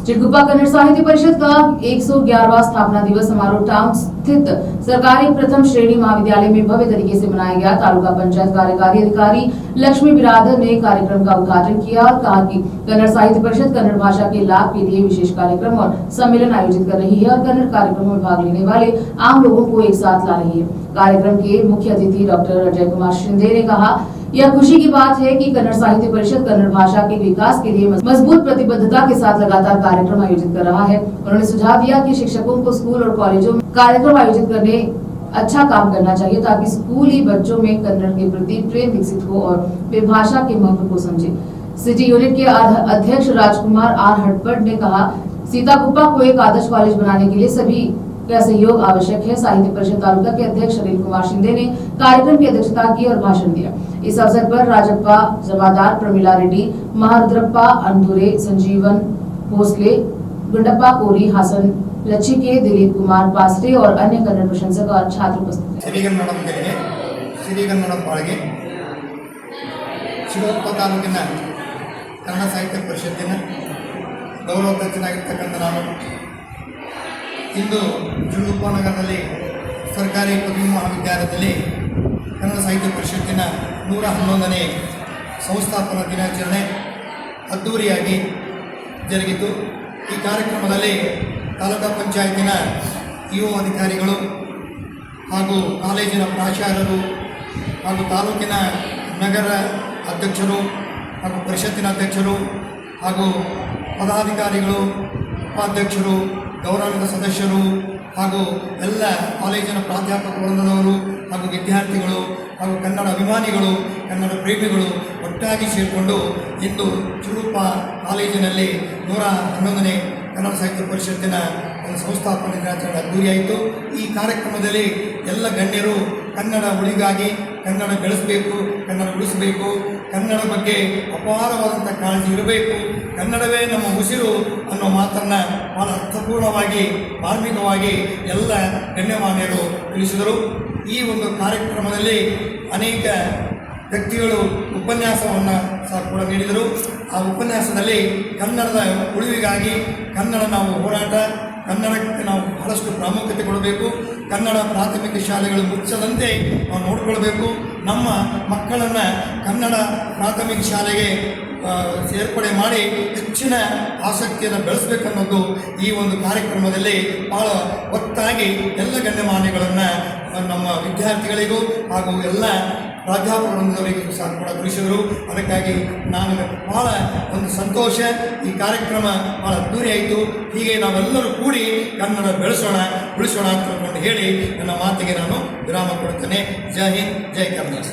चिटकुप्पा कन्नड़ साहित्य परिषद का 111वां स्थापना दिवस समारोह टाउन स्थित सरकारी प्रथम श्रेणी महाविद्यालय में भव्य तरीके से मनाया गया। तालुका पंचायत कार्यकारी अधिकारी लक्ष्मी बिरादर ने कार्यक्रम का उद्घाटन किया और कहा कि कन्नड़ साहित्य परिषद कन्नड़ भाषा के लाभ के लिए विशेष कार्यक्रम और सम्मेलन आयोजित कर रही है और कन्नड़ कार्यक्रमों में भाग लेने वाले आम लोगों को एक साथ ला रही है। कार्यक्रम के मुख्य अतिथि डॉक्टर अजय कुमार शिंदे ने कहा, यह खुशी की बात है कि कन्नड़ साहित्य परिषद कन्नड़ भाषा के विकास के लिए मजबूत प्रतिबद्धता के साथ लगातार कार्यक्रम आयोजित कर रहा है। उन्होंने सुझाव दिया कि शिक्षकों को स्कूल और कॉलेजों में कार्यक्रम आयोजित करने अच्छा काम करना चाहिए ताकि स्कूली बच्चों में कन्नड़ के प्रति प्रेम विकसित हो और वे भाषा के महत्व को समझे। सिटी यूनिट के अध्यक्ष राजकुमार आर हटपट ने कहा, सीताकुप्पा को एक आदर्श कॉलेज बनाने के लिए सभी का सहयोग आवश्यक है। साहित्य परिषद तालुका के अध्यक्ष अनिल कुमार शिंदे ने कार्यक्रम की अध्यक्षता की और भाषण दिया। इस अवसर पर राजप्पा जमादार, प्रमिला रेड्डी, महारुद्रप्पा अंधुरे, संजीवन भोसले, गुंडप्पा कोरी, हासन लच्छिके, दिलीप कुमार पास्टे और अन्य कन्नड़ प्रशंसक और छात्र उपस्थित थे। ಚಿಟಕುಪ್ಪ ತಾಲೂಕಿನ ಕನ್ನಡ ಸಾಹಿತ್ಯ ಪರಿಷತ್ತಿನ ಗೌರವಾಧ್ಯಕ್ಷನಾಗಿರ್ತಕ್ಕಂಥ ನಾನು ಇಂದು ಚಿಟಕುಪ್ಪ ನಗರದಲ್ಲಿ ಸರ್ಕಾರಿ ಪದವಿ ಮಹಾವಿದ್ಯಾಲಯದಲ್ಲಿ ಕನ್ನಡ ಸಾಹಿತ್ಯ ಪರಿಷತ್ತಿನ 111ನೇ ಸಂಸ್ಥಾಪನಾ ದಿನಾಚರಣೆ ಅದ್ದೂರಿಯಾಗಿ ಜರುಗಿತು। ಈ ಕಾರ್ಯಕ್ರಮದಲ್ಲಿ ತಾಲೂಕಾ ಪಂಚಾಯತಿನ ಇಒ ಅಧಿಕಾರಿಗಳು ಹಾಗೂ ಕಾಲೇಜಿನ ಪ್ರಾಚಾರ್ಯರು ಹಾಗೂ ತಾಲೂಕಿನ ನಗರ ಅಧ್ಯಕ್ಷರು ಹಾಗೂ ಪರಿಷತ್ತಿನ ಅಧ್ಯಕ್ಷರು ಹಾಗೂ ಪದಾಧಿಕಾರಿಗಳು, ಉಪಾಧ್ಯಕ್ಷರು, ಗೌರವಾನ್ವಿತ ಸದಸ್ಯರು ಹಾಗೂ ಎಲ್ಲ ಕಾಲೇಜಿನ ಪ್ರಾಧ್ಯಾಪಕ ವೃಂದದವರು ಹಾಗೂ ವಿದ್ಯಾರ್ಥಿಗಳು ಹಾಗೂ ಕನ್ನಡ ಅಭಿಮಾನಿಗಳು, ಕನ್ನಡ ಪ್ರೇಮಿಗಳು ಒಟ್ಟಾಗಿ ಸೇರಿಕೊಂಡು ಇಂದು ಚಿಟಕುಪ್ಪ ಕಾಲೇಜಿನಲ್ಲಿ 111ನೇ ಕನ್ನಡ ಸಾಹಿತ್ಯ ಪರಿಷತ್ತಿನ ಒಂದು ಸಂಸ್ಥಾಪನಾ ದಿನಾಚರಣೆ ಅದ್ದೂರಿಯಾಯಿತು। ಈ ಕಾರ್ಯಕ್ರಮದಲ್ಲಿ ಎಲ್ಲ ಗಣ್ಯರು ಕನ್ನಡ ಉಳಿಗಾಗಿ, ಕನ್ನಡ ಬೆಳೆಸಬೇಕು, ಕನ್ನಡ ಉಳಿಸಬೇಕು, ಕನ್ನಡ ಬಗ್ಗೆ ಅಪಾರವಾದಂಥ ಕಾಳಜಿ ಇರಬೇಕು, ಕನ್ನಡವೇ ನಮ್ಮ ಉಸಿರು ಅನ್ನೋ ಮಾತನ್ನು ಬಹಳ ಅರ್ಥಪೂರ್ಣವಾಗಿ, ಮಾರ್ಮಿಕವಾಗಿ ಎಲ್ಲ ಗಣ್ಯಮಾನ್ಯರು ತಿಳಿಸಿದರು। ಈ ಒಂದು ಕಾರ್ಯಕ್ರಮದಲ್ಲಿ ಅನೇಕ ವ್ಯಕ್ತಿಗಳು ಉಪನ್ಯಾಸವನ್ನು ಸಹ ಕೂಡ ನೀಡಿದರು। ಆ ಉಪನ್ಯಾಸದಲ್ಲಿ ಕನ್ನಡದ ಉಳಿವಿಗಾಗಿ ಕನ್ನಡ ನಾವು ಹೋರಾಟ, ಕನ್ನಡಕ್ಕೆ ನಾವು ಬಹಳಷ್ಟು ಪ್ರಾಮುಖ್ಯತೆ ಕೊಡಬೇಕು, ಕನ್ನಡ ಪ್ರಾಥಮಿಕ ಶಾಲೆಗಳು ಮುಚ್ಚದಂತೆ ನಾವು ನೋಡಿಕೊಳ್ಬೇಕು, ನಮ್ಮ ಮಕ್ಕಳನ್ನು ಕನ್ನಡ ಪ್ರಾಥಮಿಕ ಶಾಲೆಗೆ ಸೇರ್ಪಡೆ ಮಾಡಿ ಹೆಚ್ಚಿನ ಆಸಕ್ತಿಯನ್ನು ಬೆಳೆಸಬೇಕನ್ನೋದು ಈ ಒಂದು ಕಾರ್ಯಕ್ರಮದಲ್ಲಿ ಬಹಳ ಒತ್ತಾಗಿ ಎಲ್ಲ ಗಣ್ಯಮಾನ್ಯಗಳನ್ನು ನಮ್ಮ ವಿದ್ಯಾರ್ಥಿಗಳಿಗೂ ಹಾಗೂ ಎಲ್ಲ ಪ್ರಾಧ್ಯಾಪಕ ವೃಂದದವರಿಗೂ ಸಹ ಕೂಡ ತಿಳಿಸಿದರು। ಅದಕ್ಕಾಗಿ ನಾನು ಬಹಳ ಒಂದು ಸಂತೋಷ, ಈ ಕಾರ್ಯಕ್ರಮ ಬಹಳ ಅದ್ದೂರಿಯಾಯಿತು। ಹೀಗೆ ನಾವೆಲ್ಲರೂ ಕೂಡಿ ಕನ್ನಡ ಬೆಳೆಸೋಣ, ಉಳಿಸೋಣ ಅಂತ ಹೇಳಿ ನನ್ನ ಮಾತಿಗೆ ನಾನು ವಿರಾಮ ಕೊಡುತ್ತೇನೆ। ಜೈ ಹಿಂದ್, ಜೈ ಕನ್ನಡ।